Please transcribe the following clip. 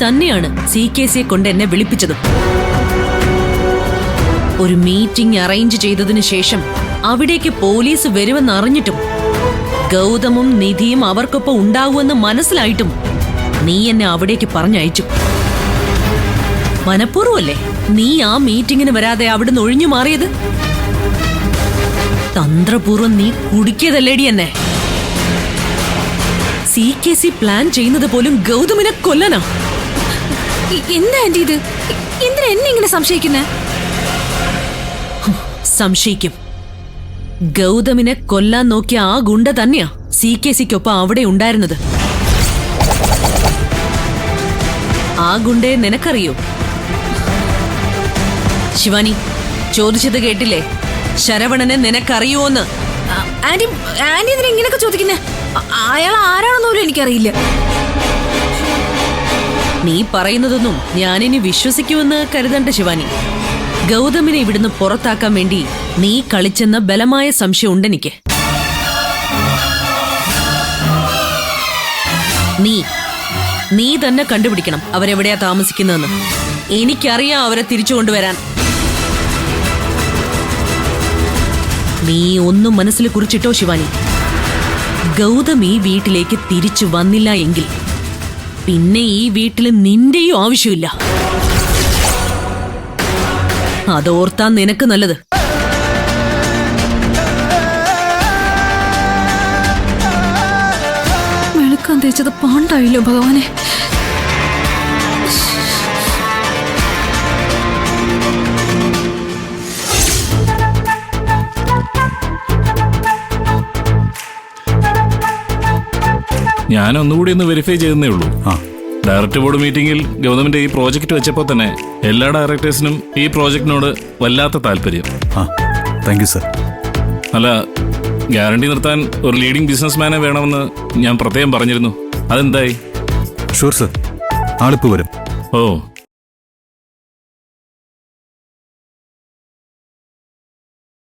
തന്നെയാണ് CKCയെ കൊണ്ട് എന്നെ വിളിപ്പിച്ചത്. ഒരു മീറ്റിംഗ് അറേഞ്ച് ചെയ്തതിനു ശേഷം അവിടേക്ക് പോലീസ് വരുമെന്ന് അറിഞ്ഞിട്ടും ഗൗതമും നിധിയും അവർക്കൊപ്പം ഉണ്ടാവുമെന്ന് മനസ്സിലായിട്ടും നീ എന്നെ അവിടേക്ക് പറഞ്ഞയച്ചു. മനഃപൂർവ്വമല്ലേ നീ ആ മീറ്റിംഗിന് വരാതെ അവിടുന്ന് ഒഴിഞ്ഞു മാറിയത്? തന്ത്രപൂർവ്വം നീ കുടിക്കിയതല്ലേടി എന്നെ. CKC പ്ലാൻ ചെയ്യുന്നത് പോലും ഗൗതമിനെ കൊല്ലാനാ. എന്താ ആന്റി ഇത്? എന്തിനാ എന്നെ ഇങ്ങനെ സംശയിക്കുന്നേ? സംശയിക്കും. ഗൗതമിനെ കൊല്ലാൻ നോക്കിയ ആ ഗുണ്ട തന്നെയാ CKCക്കൊപ്പം അവിടെ ഉണ്ടായിരുന്നത്. ആ ഗുണ്ടയെ നിനക്കറിയോ? ശിവാനി, ചോദിച്ചത് കേട്ടില്ലേ? ശരവണനെ നിനക്കറിയോന്ന്? ആന്റി ആന്റി എന്തിനാ ഇങ്ങനെയൊക്കെ ചോദിക്കുന്നേ? അയാൾ ആരാണെന്ന് പോലും എനിക്കറിയില്ല. നീ പറയുന്നതൊന്നും ഞാനിനി വിശ്വസിക്കുമെന്ന് കരുതണ്ട ശിവാനി. ഗൗതമിനെ ഇവിടുന്ന് പുറത്താക്കാൻ വേണ്ടി നീ കളിച്ചെന്ന ബലമായ സംശയം ഉണ്ടെനിക്ക്. നീ തന്നെ കണ്ടുപിടിക്കണം അവരെവിടെയാ താമസിക്കുന്നതെന്ന്. എനിക്കറിയാം അവരെ തിരിച്ചു കൊണ്ടുവരാൻ. നീ ഒന്നും മനസ്സിൽ കുറിച്ചിട്ടോ ശിവാനി. ഗൗതം ഈ വീട്ടിലേക്ക് തിരിച്ചു വന്നില്ല എങ്കിൽ പിന്നെ ഈ വീട്ടിൽ നിന്റെയും ആവശ്യമില്ല. അതോർത്താൻ നിനക്ക് നല്ലത്. വെളുക്കാൻ തേച്ചത് പാണ്ടായില്ലോ ഭഗവാനെ. ഞാൻ ഒന്നുകൂടി ഒന്ന് വെരിഫൈ ചെയ്തേ ഉള്ളൂ. ഡയറക്ടർ ബോർഡ് മീറ്റിംഗിൽ ഗവൺമെന്റ് ഈ പ്രോജക്റ്റ് വെച്ചപ്പോൾ തന്നെ എല്ലാ ഡയറക്ടേഴ്സിനും ഈ പ്രോജക്റ്റിനോട് വല്ലാത്ത താല്പര്യം. Thank you sir. അല്ല, ഗ്യാരണ്ടി നിർത്താൻ ഒരു ലീഡിംഗ് ബിസിനസ്മാനെ വേണമെന്ന് ഞാൻ പ്രത്യേകം പറഞ്ഞിരുന്നു. അതെന്തായി? ഷുവർ സർ, ആളിപ്പോ വരും. ഓ,